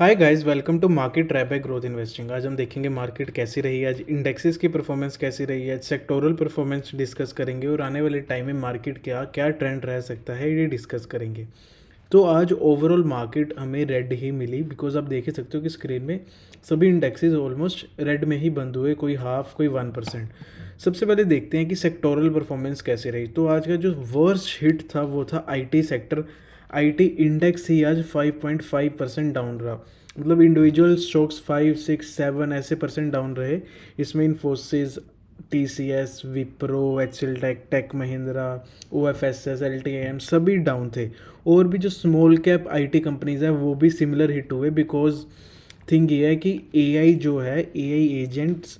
Hi guys, welcome to market trap by growth investing. आज हम देखेंगे मार्केट कैसी रही है, आज इंडेक्सेस की परफॉर्मेंस कैसी रही है, सेक्टोरल परफॉर्मेंस डिस्कस करेंगे और आने वाले टाइम में मार्केट क्या क्या ट्रेंड रह सकता है ये डिस्कस करेंगे। तो आज ओवरऑल मार्केट हमें रेड ही मिली बिकॉज आप देख ही सकते हो कि स्क्रीन में सभी इंडेक्सेस ऑलमोस्ट रेड में ही बंद हुए, कोई हाफ कोई 1%। सबसे पहले देखते हैं कि सेक्टोरल परफॉर्मेंस कैसे रही। तो आज का जो वर्स्ट हिट था वो था आईटी सेक्टर। आईटी इंडेक्स ही आज 5.5% डाउन रहा। मतलब इंडिविजुअल स्टॉक्स 5, 6, 7 ऐसे परसेंट डाउन रहे। इसमें Infosys, TCS, Wipro, HL tech, tech Mahindra, OFSS, LTM सभी डाउन थे। और भी जो स्मॉल कैप आईटी कंपनीज है वो भी सिमिलर हिट हुए बिकॉज थिंग ये है कि एआई जो है, एआई एजेंट्स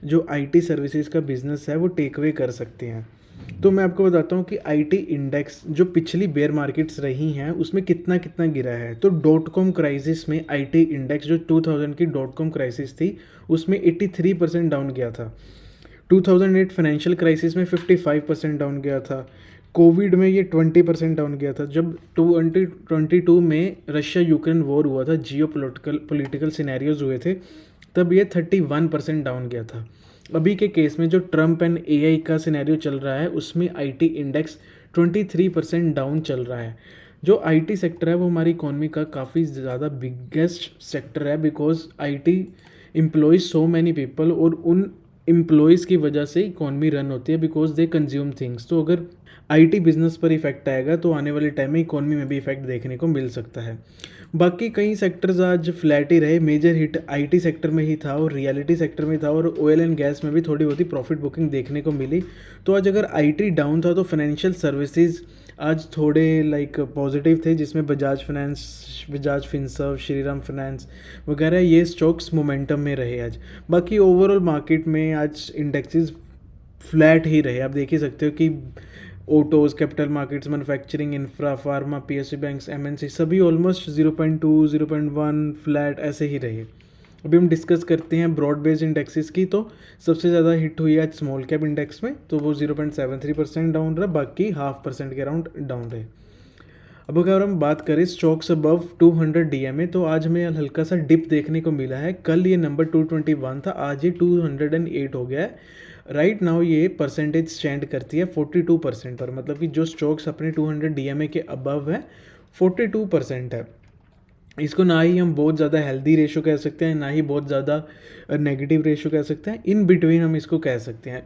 जो आईटी सर्विसेज का बिजनेस है वो टेक अवे कर सकते हैं। तो मैं आपको बताता हूँ कि आईटी इंडेक्स जो पिछली बेयर मार्केट्स रही हैं उसमें कितना कितना गिरा है। तो डॉट कॉम क्राइसिस में आईटी इंडेक्स जो 2000 की डॉट कॉम क्राइसिस थी उसमें 83% डाउन गया था। 2008 फाइनेंशियल क्राइसिस में 55% डाउन गया था। कोविड में ये 20% डाउन गया था। जब 2022 में रशिया यूक्रेन वॉर हुआ था, जियो पोलिटिकल सिनेरियोज हुए थे, तब ये 31% डाउन गया था। अभी के केस में जो ट्रम्प एंड एआई का सिनेरियो चल रहा है उसमें आईटी इंडेक्स 23% डाउन चल रहा है। जो आईटी सेक्टर है वो हमारी इकोनॉमी का काफ़ी ज़्यादा बिगेस्ट सेक्टर है because IT employees so many people और उन एम्प्लॉयज़ की वजह से इकोनॉमी रन होती है बिकॉज दे कंज्यूम थिंग्स। तो अगर आईटी बिजनेस पर इफेक्ट आएगा तो आने वाले टाइम में इकोनॉमी में भी इफेक्ट देखने को मिल सकता है। बाकी कई सेक्टर्स आज फ्लैट ही रहे। मेजर हिट आईटी सेक्टर में ही था और रियलिटी सेक्टर में था और ऑयल एंड गैस में भी थोड़ी बहुत ही प्रॉफिट बुकिंग देखने को मिली। तो आज अगर आईटी डाउन था तो फाइनेंशियल सर्विसेज आज थोड़े पॉजिटिव थे, जिसमें Bajaj finance, Bajaj Finserv, Shriram finance वगैरह ये स्टॉक्स मोमेंटम में रहे आज। बाकी ओवरऑल मार्केट में आज इंडेक्सेस फ्लैट ही रहे। आप देख ही सकते हो कि autos, capital markets, manufacturing, infra, pharma, PSU banks, MNC सभी ऑलमोस्ट 0.2, 0.1 फ्लैट ऐसे ही रहे। अभी हम डिस्कस करते हैं ब्रॉड बेस्ड इंडेक्सेस की। तो सबसे ज़्यादा हिट हुई आज स्मॉल कैप इंडेक्स में, तो वो 0.73% डाउन रहा, बाकी 0.5% के अराउंड डाउन रहे। अब अगर हम बात करें स्टॉक्स अबव 200 डीएमए तो आज हमें हल्का सा डिप देखने को मिला है। कल ये नंबर 221 था, आज ये 208 हो गया है। राइट नाउ ये परसेंटेज स्टैंड करती है 42% पर। मतलब कि जो स्टॉक्स अपने 200 डीएमए के अबव है 42% है। इसको ना ही हम बहुत ज़्यादा हेल्दी रेशो कह सकते हैं, ना ही बहुत ज़्यादा नेगेटिव रेशो कह सकते हैं, इन बिटवीन हम इसको कह सकते हैं।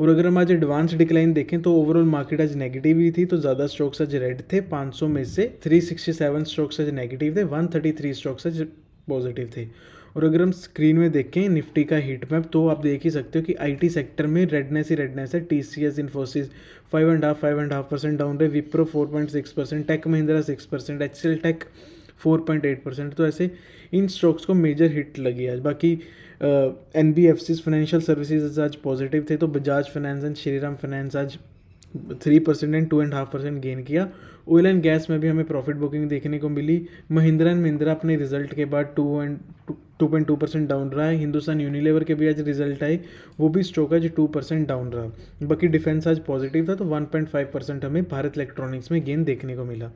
और अगर हम आज एडवांस डिक्लाइन देखें तो ओवरऑल मार्केट आज नेगेटिव ही थी। तो ज़्यादा स्टॉक्स आज रेड थे। 500 में से 367 स्टॉक्स आज नेगेटिव थे, 133 स्टॉक्स आज पॉजिटिव थे। और अगर हम स्क्रीन में देखें निफ्टी का हीट मैप तो आप देख ही सकते हो कि आईटी सेक्टर में रेडनेस ही रेडनेस है। टीसीएस, इन्फोसिस 5.5% डाउन रहे, Wipro 4.6%, tech Mahindra 6%, HL tech 4.8%। तो ऐसे इन स्टॉक्स को मेजर हिट लगी आज। बाकी एनबीएफसीज, फाइनेंशियल सर्विसेज आज पॉजिटिव थे। तो Bajaj finance and Shriram finance आज 3% एंड 2.5% गेन किया। ऑयल एंड गैस में भी हमें प्रॉफिट बुकिंग देखने को मिली। महिंद्रा एंड महिंद्रा अपने रिजल्ट के बाद 2.2% डाउन रहा है। हिंदुस्तान यूनिलीवर के भी आज रिजल्ट आए, वो भी स्टॉक आज 2% डाउन रहा। बाकी डिफेंस आज पॉजिटिव था, तो 1.5% हमें भारत इलेक्ट्रॉनिक्स में गेन देखने को मिला।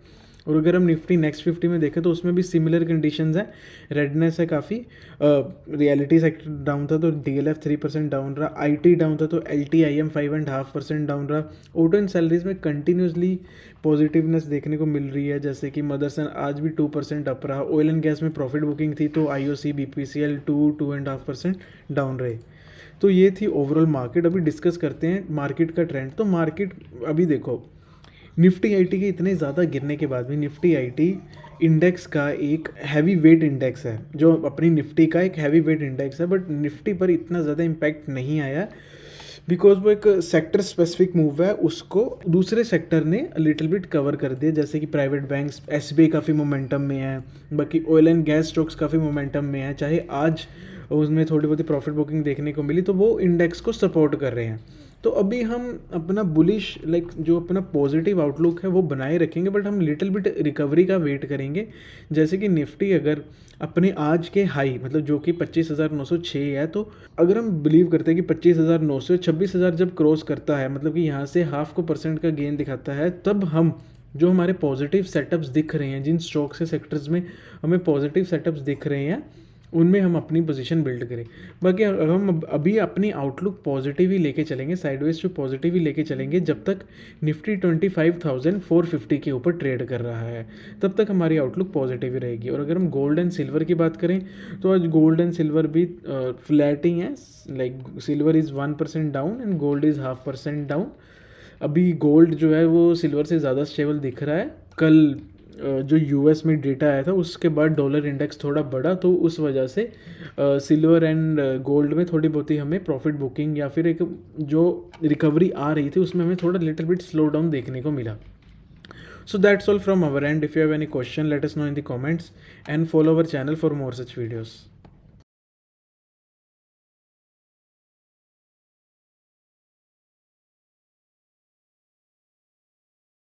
और अगर हम निफ्टी नेक्स्ट 50 में देखें तो उसमें भी सिमिलर कंडीशंस है, रेडनेस है काफ़ी। रियलिटी सेक्टर डाउन था तो डीएलएफ 3% डाउन रहा। आईटी डाउन था तो एलटीआईएम 5.5% डाउन रहा। ऑटो एंड सैलरीज में कंटिन्यूसली पॉजिटिवनेस देखने को मिल रही है, जैसे कि मदरसन आज भी 2% अप रहा। ऑयल एंड गैस में प्रॉफिट बुकिंग थी तो आईओसी, बीपीसीएल 2.5% डाउन रहे। तो ये थी ओवरऑल मार्केट। अभी डिस्कस करते हैं मार्केट का ट्रेंड। तो मार्केट अभी देखो, निफ्टी आईटी के इतने ज़्यादा गिरने के बाद भी निफ्टी आईटी इंडेक्स का एक हैवी वेट इंडेक्स है, जो अपनी निफ्टी का एक हैवी वेट इंडेक्स है, बट निफ्टी पर इतना ज़्यादा इम्पैक्ट नहीं आया बिकॉज वो एक सेक्टर स्पेसिफिक मूव है, उसको दूसरे सेक्टर ने लिटिल बिट कवर कर दिया। जैसे कि प्राइवेट बैंक्स, एसबीआई काफ़ी मोमेंटम में है, बाकी ऑयल एंड गैस स्टॉक्स काफ़ी मोमेंटम में है। चाहे आज उसमें थोड़ी बहुत प्रॉफिट बुकिंग देखने को मिली तो वो इंडेक्स को सपोर्ट कर रहे हैं। तो अभी हम अपना बुलिश जो अपना पॉजिटिव आउटलुक है वो बनाए रखेंगे, बट हम लिटिल बिट रिकवरी का वेट करेंगे। जैसे कि निफ्टी अगर अपने आज के हाई मतलब जो कि 25,906 है, तो अगर हम बिलीव करते हैं कि 25,900 26,000 जब क्रॉस करता है, मतलब कि यहाँ से 0.5% का गेन दिखाता है, तब हम जो हमारे पॉजिटिव सेटअप्स दिख रहे हैं, जिन स्टॉक्स से सेक्टर्स में हमें पॉजिटिव सेटअप्स दिख रहे हैं, उनमें हम अपनी पोजीशन बिल्ड करें। बाकी हम अभी अपनी आउटलुक पॉजिटिव ही लेके चलेंगे, साइडवेज जो पॉजिटिव ही लेके चलेंगे जब तक निफ्टी 25,450 के ऊपर ट्रेड कर रहा है, तब तक हमारी आउटलुक पॉजिटिव ही रहेगी। और अगर हम गोल्ड एंड सिल्वर की बात करें तो आज गोल्ड एंड सिल्वर भी फ्लैटिंग है, like silver is 1% down and gold is 0.5% down. अभी गोल्ड जो है वो सिल्वर से ज़्यादा स्टेबल दिख रहा है। कल जो यूएस में डेटा आया था उसके बाद डॉलर इंडेक्स थोड़ा बढ़ा, तो उस वजह से सिल्वर एंड गोल्ड में थोड़ी बहुत ही हमें प्रॉफिट बुकिंग या फिर एक जो रिकवरी आ रही थी उसमें हमें थोड़ा लिटिल बिट स्लो डाउन देखने को मिला। So that's all from our end. If you have any question, let us know in the comments and follow our channel for more such videos.